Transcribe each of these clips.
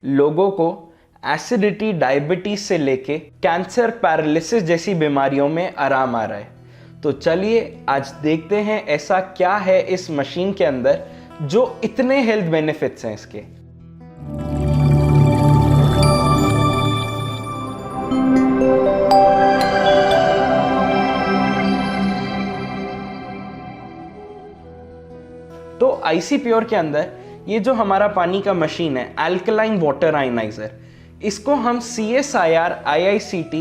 लोगों को acidity, diabetes से लेके कैंसर, पैरालिसिस जैसी बीमारियों में आराम आ रहा है। तो चलिए आज देखते हैं ऐसा क्या है इस मशीन के अंदर जो इतने हेल्थ बेनिफिट्स हैं इसके। तो आईसी प्योर के अंदर ये जो हमारा पानी का मशीन है, अल्कलाइन वाटर आयनाइजर, इसको हम CSIR, IICT,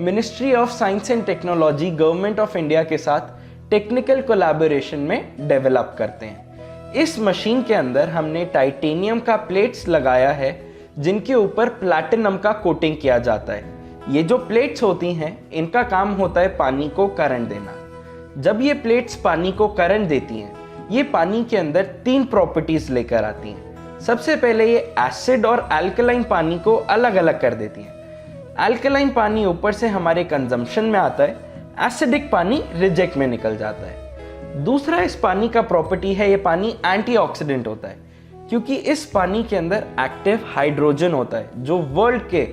ministry of science and technology, government of India के साथ टेक्निकल कोलैबोरेशन में डेवलप करते हैं। इस मशीन के अंदर हमने टाइटेनियम का प्लेट्स लगाया है जिनके ऊपर प्लैटिनम का कोटिंग किया जाता है। ये जो प्लेट्स होती हैं इनका काम होता है पानी को करंट देना। जब ये प्लेट्स पानी को करंट देती हैं, ये पानी के अंदर 3 प्रॉपर्टीज लेकर आती हैं। सबसे पहले ये एसिड और अल्कलाइन पानी को अलग अलग कर देती है। अल्कलाइन पानी ऊपर से हमारे कंजम्पशन में आता है, एसिडिक पानी रिजेक्ट में निकल जाता है। दूसरा इस पानी का प्रॉपर्टी है, ये पानी एंटीऑक्सीडेंट होता है क्योंकि इस पानी के अंदर एक्टिव हाइड्रोजन होता है जो वर्ल्ड के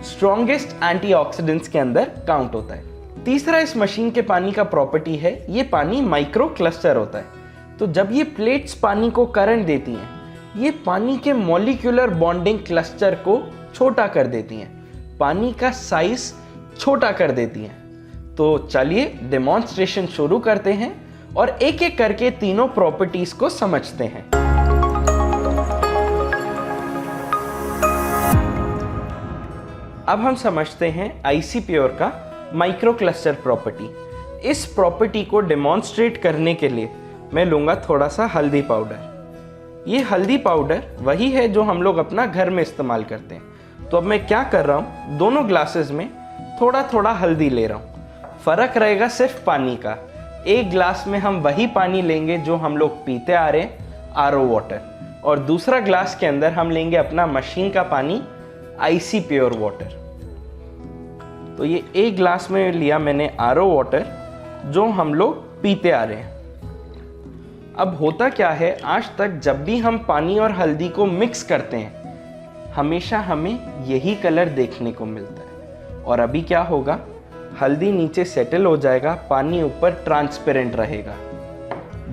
स्ट्रॉन्गेस्ट एंटीऑक्सीडेंट्स के अंदर काउंट होता है। तीसरा इस मशीन के पानी का प्रॉपर्टी है, ये पानी माइक्रो क्लस्टर होता है। तो जब ये प्लेट्स पानी को करंट देती हैं, ये पानी के मॉलिक्यूलर बॉन्डिंग क्लस्टर को छोटा कर देती हैं, पानी का साइज छोटा कर देती हैं। तो चलिए डेमोन्स्ट्रेशन शुरू करते हैं और एक एक करके तीनों प्रॉपर्टीज को समझते हैं। अब हम समझते हैं आईसी प्योर का माइक्रो क्लस्टर प्रॉपर्टी। इस प्रॉपर्टी को डेमोन्स्ट्रेट करने के लिए मैं लूंगा थोड़ा सा हल्दी पाउडर। ये हल्दी पाउडर वही है जो हम लोग अपना घर में इस्तेमाल करते हैं। तो अब मैं क्या कर रहा हूँ, दोनों ग्लासेस में थोड़ा थोड़ा हल्दी ले रहा हूँ। फर्क रहेगा सिर्फ पानी का। एक ग्लास में हम वही पानी लेंगे जो हम लोग पीते आ रहे हैं, आरओ वाटर, और दूसरा ग्लास के अंदर हम लेंगे अपना मशीन का पानी, आईसी प्योर वाटर। तो ये एक ग्लास में लिया मैंने आरओ वाटर जो हम लोग पीते आ रहे हैं। अब होता क्या है, आज तक जब भी हम पानी और हल्दी को मिक्स करते हैं हमेशा हमें यही कलर देखने को मिलता है। और अभी क्या होगा, हल्दी नीचे सेटल हो जाएगा, पानी ऊपर ट्रांसपेरेंट रहेगा।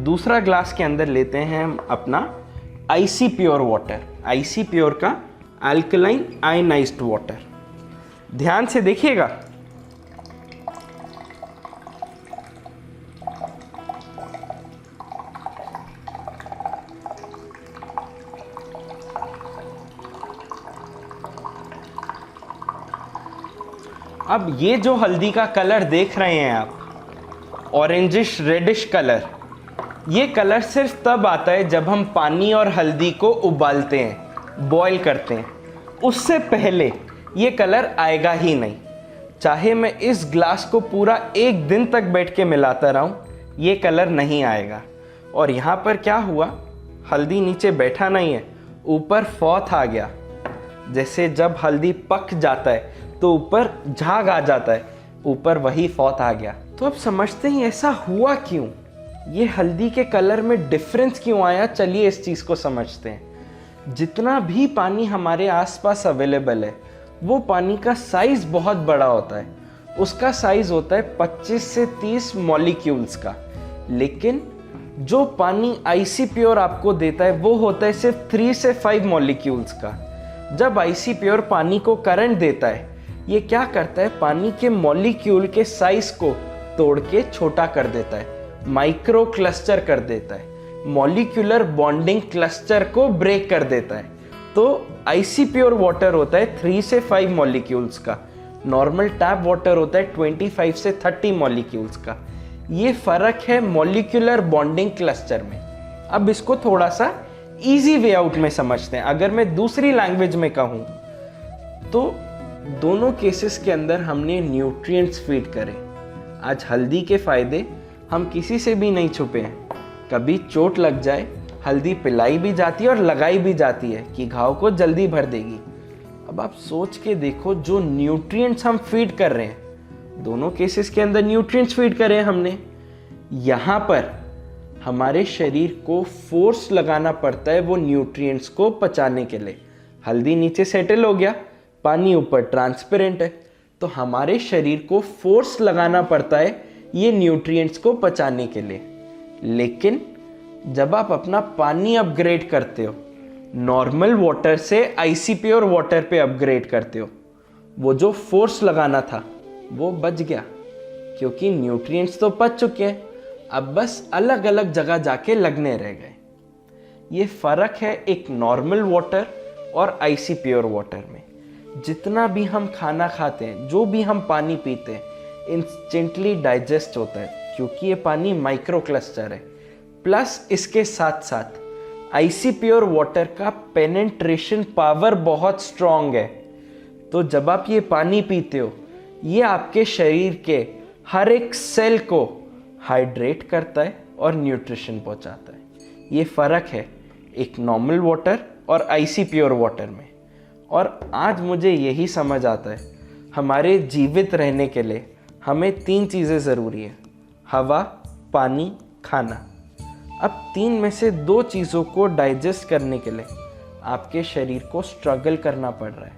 दूसरा ग्लास के अंदर लेते हैं हम अपना IC pure water, IC pure का अल्कलाइन आयनाइज्ड वाटर। ध्यान से देखिएगा, अब ये जो हल्दी का कलर देख रहे हैं आप, ऑरेंजिश रेडिश कलर, ये कलर सिर्फ तब आता है जब हम पानी और हल्दी को उबालते हैं, बॉईल करते हैं। उससे पहले ये कलर आएगा ही नहीं। चाहे मैं इस ग्लास को पूरा एक दिन तक बैठ के मिलाता रहूं, ये कलर नहीं आएगा। और यहाँ पर क्या हुआ, हल्दी नीचे बैठा नहीं है, ऊपर फॉथ आ गया। जैसे जब हल्दी पक जाता है तो ऊपर झाग आ जाता है, ऊपर वही फॉथ आ गया। तो अब समझते हैं ऐसा हुआ क्यों, ये हल्दी के कलर में डिफरेंस क्यों आया। चलिए इस चीज़ को समझते हैं। जितना भी पानी हमारे आसपास अवेलेबल है वो पानी का साइज बहुत बड़ा होता है। उसका साइज होता है 25 से 30 मॉलिक्यूल्स का, लेकिन जो पानी आईसी प्योर आपको देता है वो होता है सिर्फ 3 से 5 मॉलिक्यूल्स का। जब आईसी प्योर पानी को करंट देता है, ये क्या करता है, पानी के मॉलिक्यूल के साइज को तोड़ के छोटा कर देता है, माइक्रो क्लस्टर कर देता है, मॉलिक्यूलर बॉन्डिंग क्लस्टर को ब्रेक कर देता है। तो आईसी प्योर वाटर होता है 3 से 5 मॉलिक्यूल्स का, नॉर्मल टैप वाटर होता है 25 से 30 मॉलिक्यूल्स का। ये फर्क है मॉलिक्यूलर बॉन्डिंग क्लस्टर में। अब इसको थोड़ा सा इजी वे आउट में समझते हैं। अगर मैं दूसरी लैंग्वेज में कहूँ तो दोनों केसेस के अंदर हमने न्यूट्रिएंट्स फीड करे। आज हल्दी के फायदे हम किसी से भी नहीं छुपे हैं। कभी चोट लग जाए, हल्दी पिलाई भी जाती है और लगाई भी जाती है कि घाव को जल्दी भर देगी। अब आप सोच के देखो, जो न्यूट्रिएंट्स हम फीड कर रहे हैं, दोनों केसेस के अंदर न्यूट्रिएंट्स फीड करे हमने, यहाँ पर हमारे शरीर को फोर्स लगाना पड़ता है वो न्यूट्रिएंट्स को पचाने के लिए। हल्दी नीचे सेटल हो गया, पानी ऊपर ट्रांसपेरेंट है, तो हमारे शरीर को फोर्स लगाना पड़ता है ये न्यूट्रिएंट्स को पचाने के लिए। लेकिन जब आप अपना पानी अपग्रेड करते हो, नॉर्मल वाटर से आईसी प्योर वाटर पे अपग्रेड करते हो, वो जो फोर्स लगाना था वो बच गया, क्योंकि न्यूट्रिएंट्स तो पच चुके हैं, अब बस अलग अलग जगह जाके लगने रह गए। ये फ़र्क है एक नॉर्मल वाटर और आईसी प्योर वाटर में। जितना भी हम खाना खाते हैं, जो भी हम पानी पीते हैं, इंस्टेंटली डाइजेस्ट होता है, क्योंकि ये पानी माइक्रो क्लस्टर है। प्लस इसके साथ साथ आईसी प्योर वाटर का पेनेट्रेशन पावर बहुत स्ट्रॉन्ग है। तो जब आप ये पानी पीते हो, ये आपके शरीर के हर एक सेल को हाइड्रेट करता है और न्यूट्रिशन पहुंचाता है। ये फ़र्क है एक नॉर्मल वाटर और आईसी प्योर वाटर में। और आज मुझे यही समझ आता है, हमारे जीवित रहने के लिए हमें 3 चीज़ें ज़रूरी है: हवा, पानी, खाना। अब 3 में से 2 चीज़ों को डाइजेस्ट करने के लिए आपके शरीर को स्ट्रगल करना पड़ रहा है।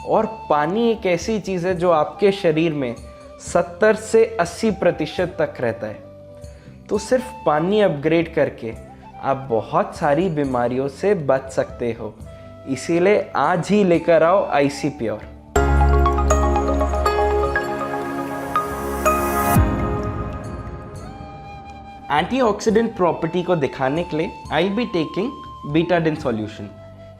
और पानी एक ऐसी चीज़ है जो आपके शरीर में 70 से 80% तक रहता है। तो सिर्फ पानी अपग्रेड करके आप बहुत सारी बीमारियों से बच सकते हो। इसीलिए आज ही लेकर आओ आईसी प्योर। एंटीऑक्सीडेंट प्रॉपर्टी को दिखाने के लिए आई बी टेकिंग बीटाडिन सॉल्यूशन।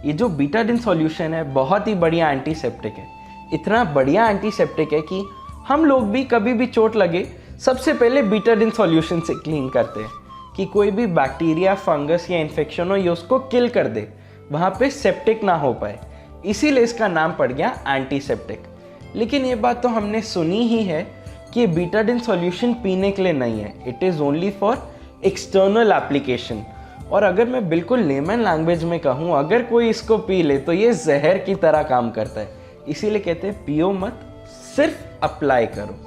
ये जो बीटाडिन सॉल्यूशन है बहुत ही बढ़िया एंटीसेप्टिक है। इतना बढ़िया एंटीसेप्टिक है कि हम लोग भी कभी भी चोट लगे सबसे पहले बीटाडिन सॉल्यूशन से क्लीन करते हैं कि कोई भी बैक्टीरिया, फंगस या इन्फेक्शन हो ये उसको किल कर दे, वहाँ पे सेप्टिक ना हो पाए। इसीलिए इसका नाम पड़ गया एंटीसेप्टिक। लेकिन ये बात तो हमने सुनी ही है कि बीटाडिन सॉल्यूशन पीने के लिए नहीं है, it is only for external application. और अगर मैं बिल्कुल लेमन लैंग्वेज में कहूँ, अगर कोई इसको पी ले तो ये जहर की तरह काम करता है। इसीलिए कहते हैं पियो मत, सिर्फ अप्लाई करो।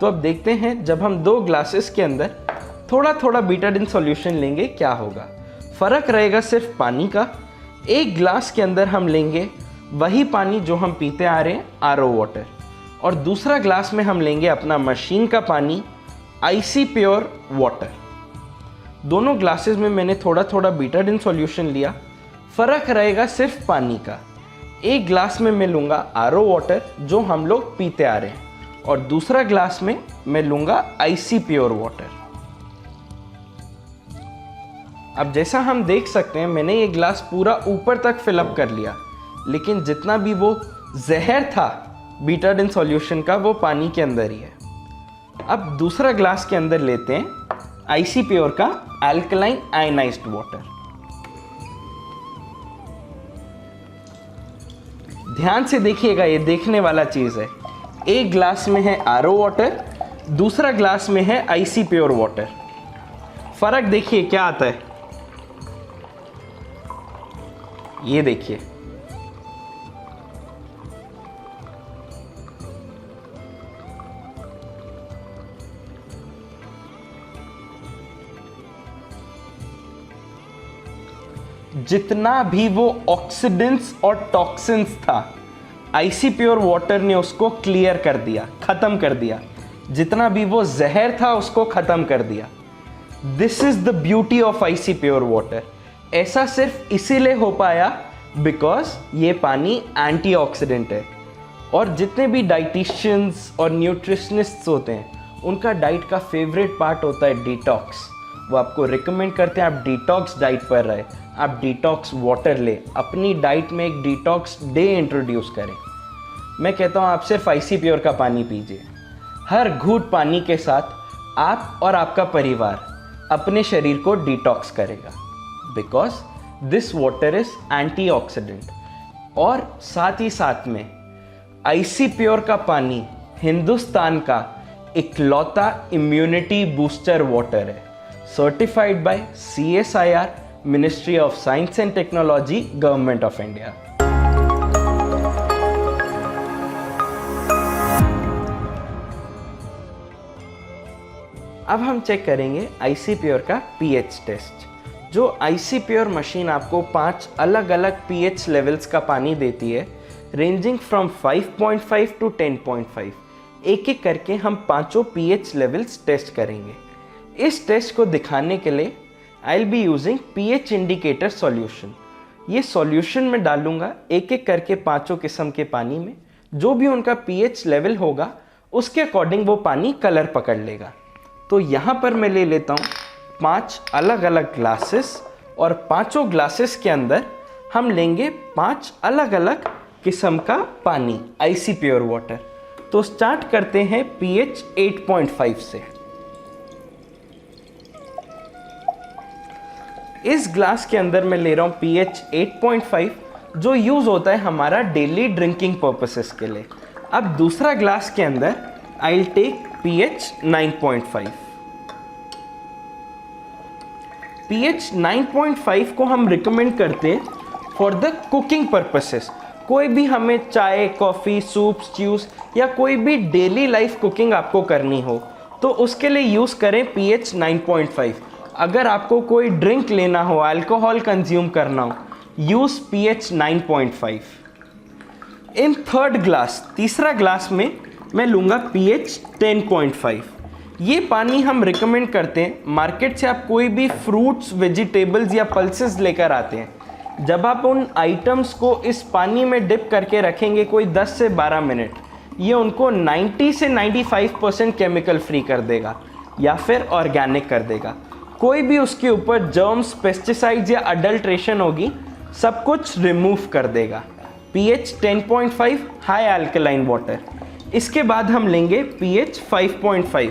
तो अब देखते हैं जब हम 2 ग्लासेस के अंदर थोड़ा थोड़ा बीटाडिन सॉल्यूशन लेंगे क्या होगा। फ़र्क रहेगा सिर्फ पानी का। 1 ग्लास के अंदर हम लेंगे वही पानी जो हम पीते आ रहे हैं, आरओ वाटर, और दूसरा ग्लास में हम लेंगे अपना मशीन का पानी, आईसी प्योर वाटर। दोनों ग्लासेस में मैंने थोड़ा थोड़ा बीटाडिन सॉल्यूशन लिया। फ़र्क रहेगा सिर्फ पानी का। 1 ग्लास में मैं लूँगा आरओ वाटर जो हम लोग पीते आ रहे हैं, और दूसरा ग्लास में मैं लूँगा आईसी प्योर वाटर। अब जैसा हम देख सकते हैं मैंने ये ग्लास पूरा ऊपर तक फिलअप कर लिया, लेकिन जितना भी वो जहर था बीटाडिन सॉल्यूशन का वो पानी के अंदर ही है। अब दूसरा ग्लास के अंदर लेते हैं आईसी प्योर का अल्कलाइन आयनाइज्ड वाटर। ध्यान से देखिएगा, ये देखने वाला चीज़ है। 1 ग्लास में है आरओ वाटर, दूसरा ग्लास में है आईसी प्योर वाटर। फ़र्क देखिए क्या आता है, ये देखिए। जितना भी वो ऑक्सीडेंट्स और टॉक्सिन्स था, आईसी प्योर वाटर ने उसको क्लियर कर दिया, खत्म कर दिया। जितना भी वो जहर था उसको खत्म कर दिया। This is the beauty of IC pure water. ऐसा सिर्फ इसीलिए हो पाया बिकॉज ये पानी एंटीऑक्सीडेंट है। और जितने भी डाइटिशियंस और न्यूट्रिशनिस्ट्स होते हैं उनका डाइट का फेवरेट पार्ट होता है डिटॉक्स। वो आपको रिकमेंड करते हैं आप डिटॉक्स डाइट पर रहे, आप डिटॉक्स वाटर ले, अपनी डाइट में एक डिटॉक्स डे इंट्रोड्यूस करें। मैं कहता हूँ आप सिर्फ आईसी प्योर का पानी पीजिए। हर घूंट पानी के साथ आप और आपका परिवार अपने शरीर को डिटॉक्स करेगा, because this water is antioxidant. और साथ ही साथ में आईसी प्योर का पानी हिंदुस्तान का इकलौता इम्यूनिटी बूस्टर वाटर है, certified by CSIR, ministry of science and technology, government of India. अब हम चेक करेंगे आईसी प्योर का पीएच टेस्ट। जो आईसी प्योर मशीन आपको 5 अलग अलग पीएच लेवल्स का पानी देती है, रेंजिंग फ्रॉम 5.5 टू 10.5। एक एक करके हम पांचों पीएच लेवल्स टेस्ट करेंगे। इस टेस्ट को दिखाने के लिए I will be using pH indicator solution. ये सॉल्यूशन में डालूंगा एक एक करके पांचों किस्म के पानी में। जो भी उनका पीएच लेवल होगा उसके अकॉर्डिंग वो पानी कलर पकड़ लेगा। तो यहाँ पर मैं ले लेता हूँ 5 अलग अलग ग्लासेस और पांचों ग्लासेस के अंदर हम लेंगे 5 अलग अलग किस्म का पानी, आईसी प्योर वाटर। तो स्टार्ट करते हैं पीएच 8.5 से। इस ग्लास के अंदर मैं ले रहा हूँ पीएच 8.5 जो यूज होता है हमारा डेली ड्रिंकिंग पर्पसेस के लिए। अब दूसरा ग्लास के अंदर I will take pH 9.5। PH 9.5 को हम रिकमेंड करते हैं फॉर द कुकिंग पर्पसेस। कोई भी हमें चाय, कॉफ़ी, सूप, स्ट्यूज या कोई भी डेली लाइफ कुकिंग आपको करनी हो तो उसके लिए यूज़ करें पीएच 9.5। अगर आपको कोई ड्रिंक लेना हो, अल्कोहल कंज्यूम करना हो, use pH 9.5। In third glass, तीसरा ग्लास में मैं लूँगा पीएच 10.5। ये पानी हम रिकमेंड करते हैं मार्केट से आप कोई भी फ्रूट्स, वेजिटेबल्स या पल्सेस लेकर आते हैं। जब आप उन आइटम्स को इस पानी में डिप करके रखेंगे कोई 10 से 12 मिनट, ये उनको 90 से 95% केमिकल फ्री कर देगा या फिर ऑर्गेनिक कर देगा। कोई भी उसके ऊपर जर्म्स, पेस्टिसाइड्स या अडल्ट्रेशन होगी, सब कुछ रिमूव कर देगा। PH 10.5 high alkaline water. इसके बाद हम लेंगे पीएच 5.5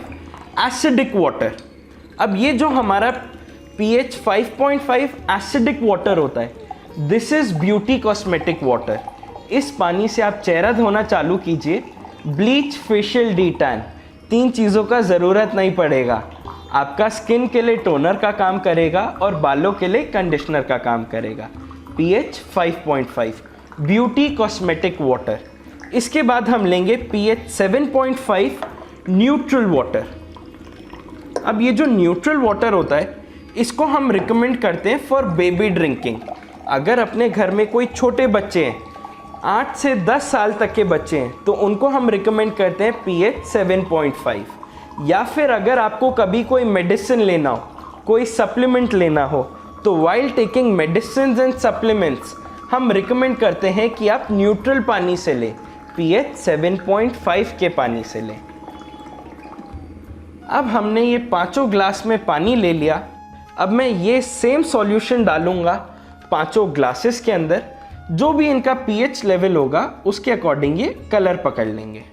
एसिडिक वाटर। अब ये जो हमारा पीएच 5.5 एसिडिक वाटर होता है, this is beauty cosmetic water. इस पानी से आप चेहरा धोना चालू कीजिए। ब्लीच, फेशियल डीटैन, 3 चीज़ों का ज़रूरत नहीं पड़ेगा। आपका स्किन के लिए टोनर का काम करेगा और बालों के लिए कंडीशनर का काम करेगा। PH 5.5 beauty cosmetic water. इसके बाद हम लेंगे पीएच 7.5 न्यूट्रल वाटर। अब ये जो न्यूट्रल वाटर होता है इसको हम रिकमेंड करते हैं फॉर बेबी ड्रिंकिंग। अगर अपने घर में कोई छोटे बच्चे हैं, 8 से 10 साल तक के बच्चे हैं, तो उनको हम रिकमेंड करते हैं पीएच 7.5। या फिर अगर आपको कभी कोई मेडिसिन लेना हो, कोई सप्लीमेंट लेना हो, तो while taking medicine and supplements हम रिकमेंड करते हैं कि आप न्यूट्रल पानी से लें, पीएच 7.5 के पानी से लें। अब हमने ये पांचों ग्लास में पानी ले लिया। अब मैं ये सेम सॉल्यूशन डालूंगा पांचों ग्लासेस के अंदर। जो भी इनका पीएच लेवल होगा उसके अकॉर्डिंग ये कलर पकड़ लेंगे।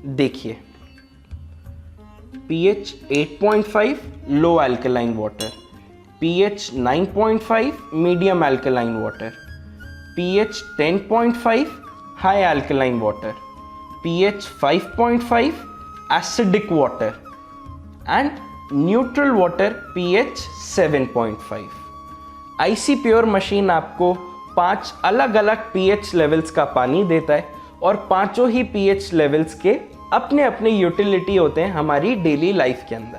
देखिए, pH 8.5 low alkaline water, pH 9.5 medium alkaline water, pH 10.5 high alkaline water, pH 5.5 acidic water and neutral water pH 7.5। IC pure machine आपको 5 अलग अलग pH लेवल्स का पानी देता है और पांचों ही pH लेवल्स के अपने अपने यूटिलिटी होते हैं हमारी डेली लाइफ के अंदर।